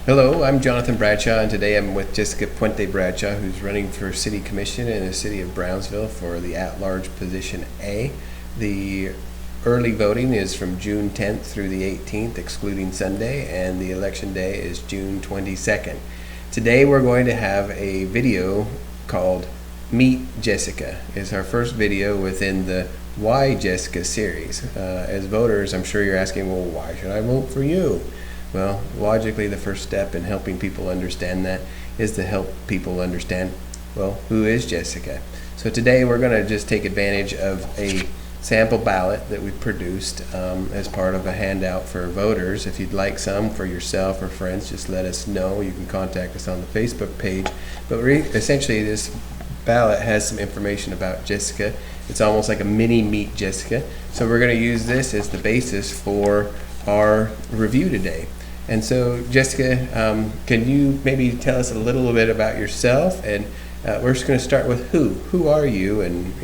Hello, I'm Jonathan Bradshaw, and today I'm with Jessica Puente Bradshaw, who's running for City Commission in the city of Brownsville for the at-large position A. The early voting is from June 10th through the 18th, excluding Sunday, and the election day is June 22nd. Today we're going to have a video called Meet Jessica. It's our first video within the Why Jessica series. As voters, I'm sure you're asking, well, why should I vote for you? Well, logically, the first step in helping people understand that is to help people understand, well, who is Jessica? So today we're going to just take advantage of a sample ballot that we produced as part of a handout for voters. If you'd like some for yourself or friends, just let us know. You can contact us on the Facebook page. But essentially, this ballot has some information about Jessica. It's almost like a mini Meet Jessica. So we're going to use this as the basis for our review today. And so, Jessica, can you maybe tell us a little bit about yourself? And we're just going to start with who. Who are you? And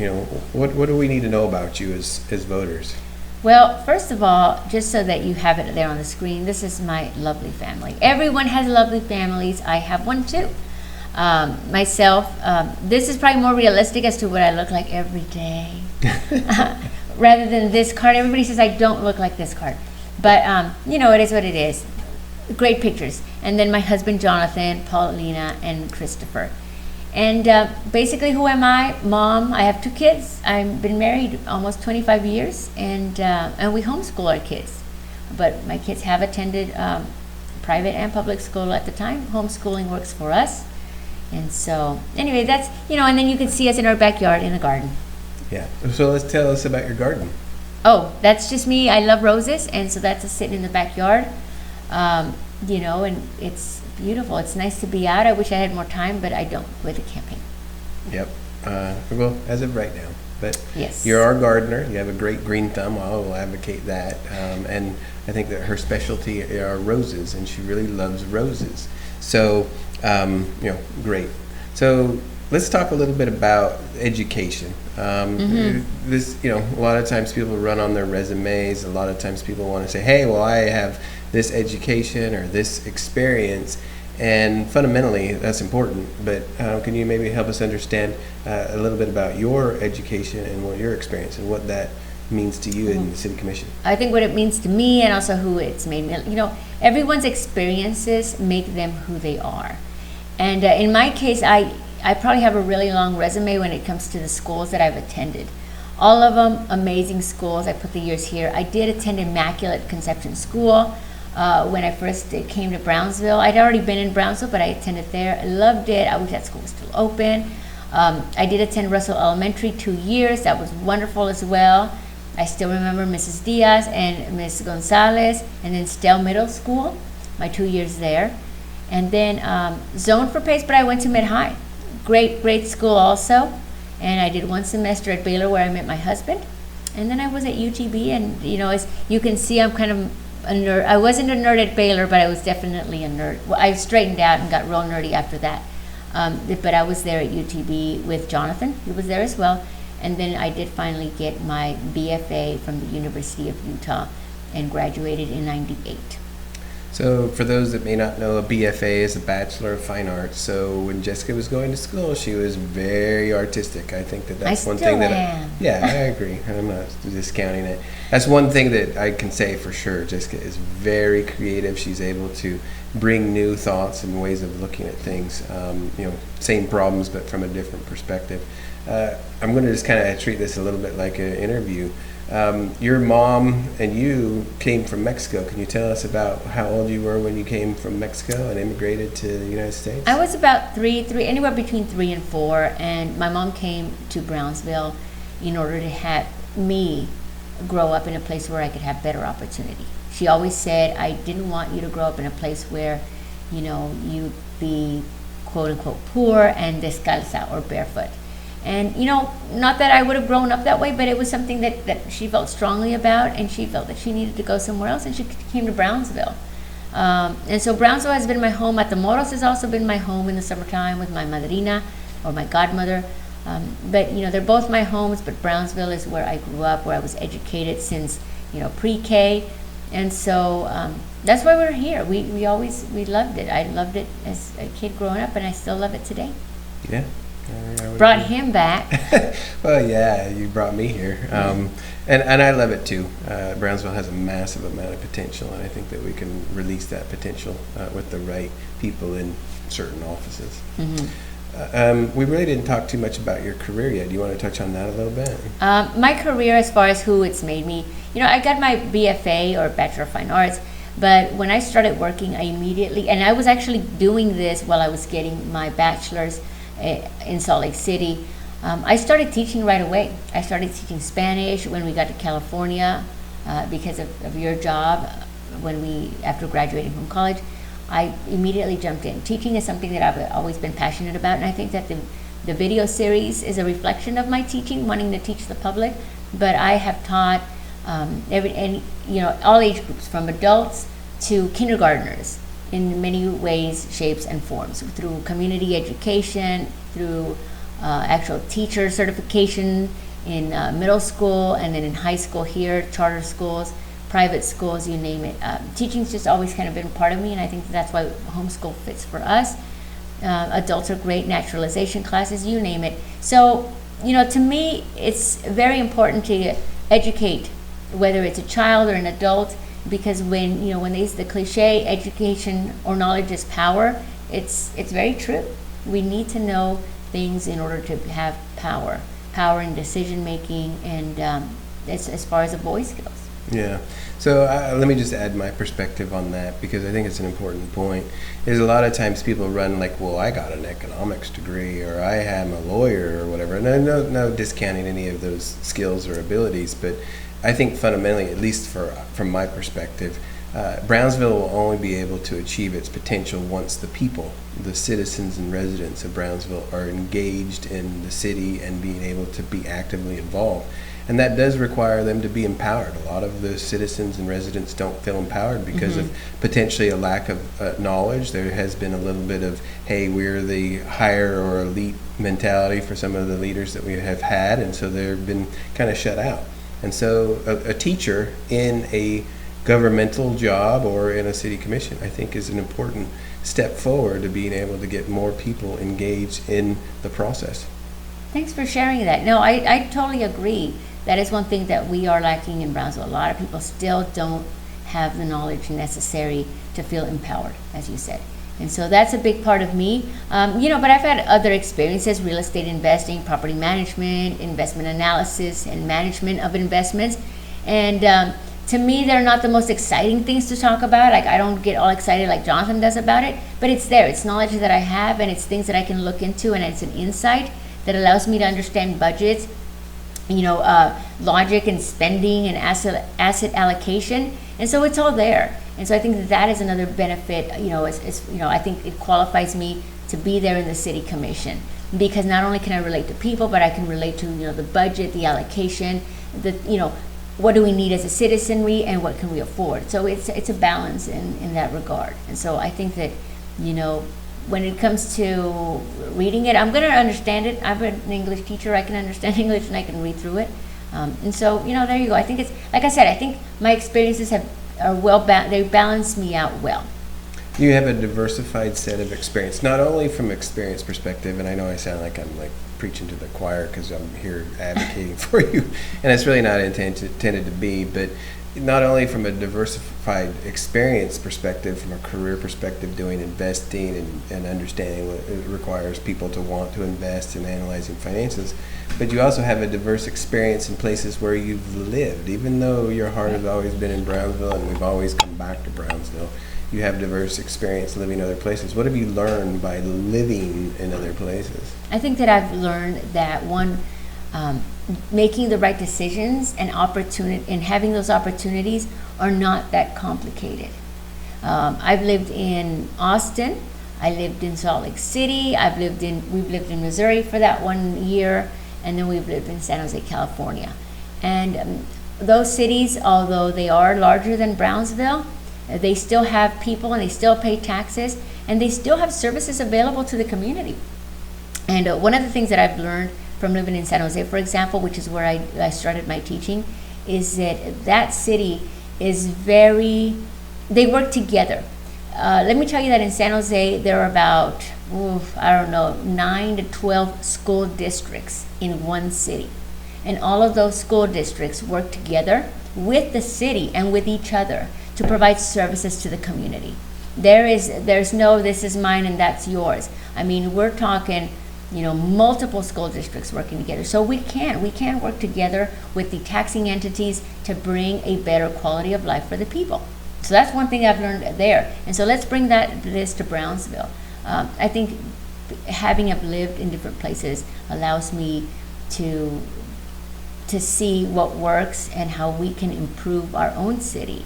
what do we need to know about you as voters? Well, first of all, just so that you have it there on the screen, this is my lovely family. Everyone has lovely families. I have one too. Myself, this is probably more realistic as to what I look like every day. Rather than this card. Everybody says I don't look like this card. But, it is what it is. Great pictures. And then my husband, Jonathan, Paulina, and Christopher. And basically, who am I? Mom. I have 2 kids. I've been married almost 25 years, and we homeschool our kids. But my kids have attended private and public school at the time. Homeschooling works for us. And so, anyway, that's, and then you can see us in our backyard in the garden. Yeah. So let's tell us about your garden. Oh, that's just me. I love roses, and so that's just sitting in the backyard. And it's beautiful. It's nice to be out. I wish I had more time, but I don't with the campaign. Yep. Well, as of right now. But yes. You're our gardener. You have a great green thumb. I will advocate that. And I think that her specialty are roses, and she really loves roses. So, great. So let's talk a little bit about education. This, a lot of times people run on their resumes. A lot of times people want to say, hey, well, I have this education or this experience. And fundamentally, that's important. But can you maybe help us understand a little bit about your education and what your experience and what that means to you in the City Commission? I think what it means to me and also who it's made me, everyone's experiences make them who they are. And in my case, I probably have a really long resume when it comes to the schools that I've attended. All of them amazing schools. I put the years here. I did attend Immaculate Conception School when I first came to Brownsville. I'd already been in Brownsville, but I attended there. I loved it. I wish that school was still open. I did attend Russell Elementary 2 years. That was wonderful as well. I still remember Mrs. Diaz and Ms. Gonzalez, and then Stell Middle School, my 2 years there. And then zoned for PACE, but I went to mid-high. Great school also. And I did 1 semester at Baylor where I met my husband. And then I was at UTB, and as you can see, I'm kind of a nerd. I wasn't a nerd at Baylor, but I was definitely a nerd. Well, I straightened out and got real nerdy after that. But I was there at UTB with Jonathan. He was there as well. And then I did finally get my BFA from the University of Utah and graduated in '98. So for those that may not know, a BFA is a Bachelor of Fine Arts. So when Jessica was going to school, she was very artistic. I think that's one thing that I agree. I'm not discounting it. That's one thing that I can say for sure. Jessica is very creative. She's able to bring new thoughts and ways of looking at things. Same problems, but from a different perspective. I'm going to just kind of treat this a little bit like an interview. Your mom and you came from Mexico. Can you tell us about how old you were when you came from Mexico and immigrated to the United States? I was about anywhere between 3 and 4, and my mom came to Brownsville in order to have me grow up in a place where I could have better opportunity. She always said, I didn't want you to grow up in a place where, you'd be quote unquote poor and descalza or barefoot. And, not that I would have grown up that way, but it was something that she felt strongly about, and she felt that she needed to go somewhere else, and she came to Brownsville. And so Brownsville has been my home. Matamoros has also been my home in the summertime with my madrina or my godmother. But, they're both my homes, but Brownsville is where I grew up, where I was educated since, pre-K. And so, that's why we're here. We loved it. I loved it as a kid growing up, and I still love it today. Yeah. Brought him back. Well, yeah, you brought me here. And I love it too. Brownsville has a massive amount of potential, and I think that we can release that potential with the right people in certain offices. We really didn't talk too much about your career yet. Do you want to touch on that a little bit? My career, as far as who it's made me, I got my BFA, or Bachelor of Fine Arts, but when I started working, I immediately, and I was actually doing this while I was getting my bachelor's in Salt Lake City. I started teaching right away. I started teaching Spanish when we got to California because of your job. After graduating from college, I immediately jumped in. Teaching is something that I've always been passionate about, and I think that the video series is a reflection of my teaching, wanting to teach the public. But I have taught all age groups, from adults to kindergartners, in many ways, shapes, and forms, through community education, through actual teacher certification in middle school, and then in high school here, charter schools, private schools, you name it. Teaching's just always kind of been part of me, and I think that's why homeschool fits for us. Adults are great, naturalization classes, you name it. So, to me, it's very important to educate, whether it's a child or an adult, because when the cliche, education or knowledge is power, it's very true. We need to know things in order to have power in decision making, and as far as a voice goes. Yeah. So let me just add my perspective on that, because I think it's an important point. There's a lot of times people run like, well, I got an economics degree, or I am a lawyer, or whatever. And no discounting any of those skills or abilities, but I think fundamentally, at least from my perspective, Brownsville will only be able to achieve its potential once the people, the citizens and residents of Brownsville, are engaged in the city and being able to be actively involved. And that does require them to be empowered. A lot of the citizens and residents don't feel empowered because of potentially a lack of knowledge. There has been a little bit of, hey, we're the higher or elite mentality for some of the leaders that we have had, and so they've been kind of shut out. And so a teacher in a governmental job or in a city commission, I think, is an important step forward to being able to get more people engaged in the process. Thanks for sharing that. No, I totally agree. That is one thing that we are lacking in Brownsville. A lot of people still don't have the knowledge necessary to feel empowered, as you said. And so that's a big part of me. But I've had other experiences: real estate investing, property management, investment analysis, and management of investments. And to me, they're not the most exciting things to talk about. Like, I don't get all excited like Jonathan does about it, but it's there. It's knowledge that I have, and it's things that I can look into, and it's an insight that allows me to understand budgets, logic and spending and asset allocation. And so it's all there. And so I think that is another benefit. I think it qualifies me to be there in the city commission, because not only can I relate to people, but I can relate to the budget, the allocation, what do we need as a citizenry, and what can we afford. So it's a balance in that regard. And so I think that when it comes to reading it, I'm going to understand it. I'm an English teacher. I can understand English, and I can read through it. And so there you go. I think it's, like I said, I think my experiences they balance me out well. You have a diversified set of experience, not only from experience perspective, and I know I sound like I'm like preaching to the choir because I'm here advocating for you, and it's really not intended to be, but not only from a diversified experience perspective, from a career perspective, doing investing and understanding what it requires people to want to invest in analyzing finances, but you also have a diverse experience in places where you've lived. Even though your heart has always been in Brownville and we've always come back to Brownsville, you have diverse experience living in other places. What have you learned by living in other places? I think that I've learned that making the right decisions and having those opportunities are not that complicated. I've lived in Austin. I lived in Salt Lake City. We've lived in Missouri for that 1 year, and then we've lived in San Jose, California. And those cities, although they are larger than Brownsville, they still have people, and they still pay taxes, and they still have services available to the community. And one of the things that I've learned from living in San Jose, for example, which is where I started my teaching, is that city is very they work together. Let me tell you that in San Jose, there are about, I don't know, 9 to 12 school districts in one city. And all of those school districts work together with the city and with each other to provide services to the community. There's no, this is mine and that's yours. I mean, we're talking, multiple school districts working together. So we can work together with the taxing entities to bring a better quality of life for the people. So that's one thing I've learned there. And so let's bring this to Brownsville. I think having lived in different places allows me to see what works and how we can improve our own city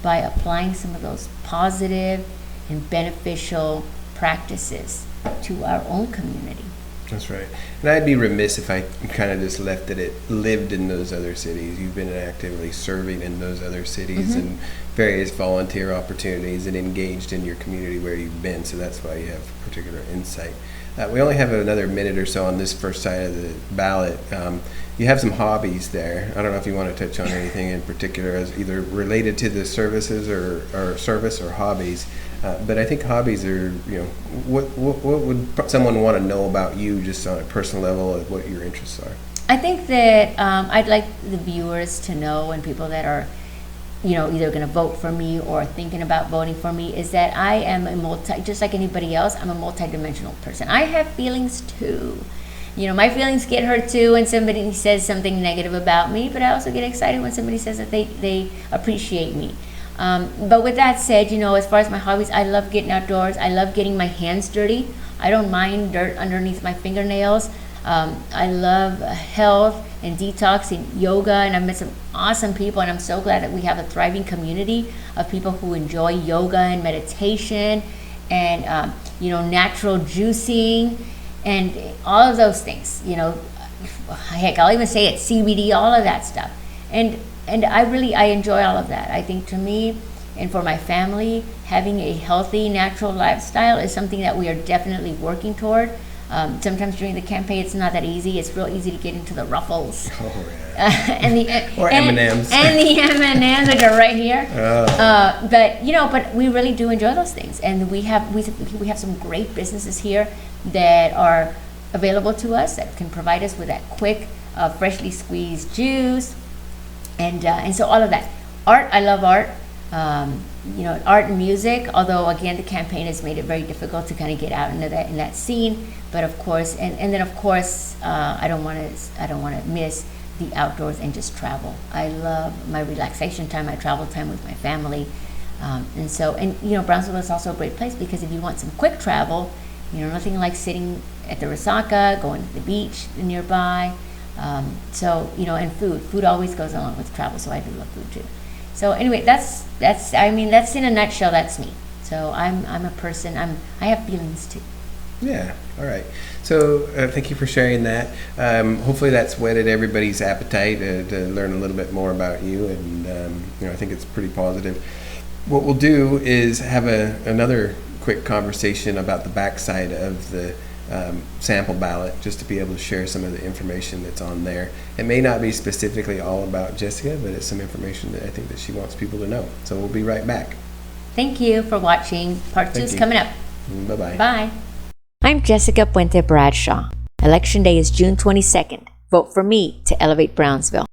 by applying some of those positive and beneficial practices to our own community. That's right. And I'd be remiss if I kind of just left it lived in those other cities. You've been actively serving in those other cities and various volunteer opportunities and engaged in your community where you've been. So that's why you have particular insight. We only have another minute or so on this first side of the ballot. You have some hobbies there. I don't know if you want to touch on anything in particular as either related to the services or service or hobbies. But I think hobbies are, what would someone want to know about you just on a personal level of what your interests are? I think that I'd like the viewers to know, and people that are, either going to vote for me or thinking about voting for me, is that I am just like anybody else, I'm a multidimensional person. I have feelings too. My feelings get hurt too when somebody says something negative about me, but I also get excited when somebody says that they appreciate me. But with that said, as far as my hobbies, I love getting outdoors. I love getting my hands dirty. I don't mind dirt underneath my fingernails. I love health and detox and yoga, and I've met some awesome people, and I'm so glad that we have a thriving community of people who enjoy yoga and meditation and, natural juicing and all of those things. Heck, I'll even say it, CBD, all of that stuff. And I enjoy all of that. I think to me and for my family, having a healthy, natural lifestyle is something that we are definitely working toward. Sometimes during the campaign, it's not that easy. It's real easy to get into the ruffles. Oh, yeah. Or M&Ms. And the M&Ms that are right here. Oh. But we really do enjoy those things. And we have some great businesses here that are available to us that can provide us with that quick, freshly squeezed juice. And so all of that. Art, I love art. Art and music, although again the campaign has made it very difficult to kind of get out into that scene. But of course, and then of course, I don't want to miss the outdoors and just travel. I love my relaxation time, my travel time with my family. Brownsville is also a great place because if you want some quick travel, nothing like sitting at the Resaca, going to the beach nearby. And food always goes along with travel, so I do love food too. So anyway, that's in a nutshell, that's me. So I'm a person, I have feelings too. Yeah, all right. So thank you for sharing that. Hopefully that's whetted everybody's appetite to learn a little bit more about you, and I think it's pretty positive. What we'll do is have another quick conversation about the backside of the sample ballot, just to be able to share some of the information that's on there. It may not be specifically all about Jessica, but it's some information that I think that she wants people to know. So we'll be right back. Thank you for watching. Part 2 is coming up. Bye-bye. Bye. I'm Jessica Puente Bradshaw. Election Day is June 22nd. Vote for me to elevate Brownsville.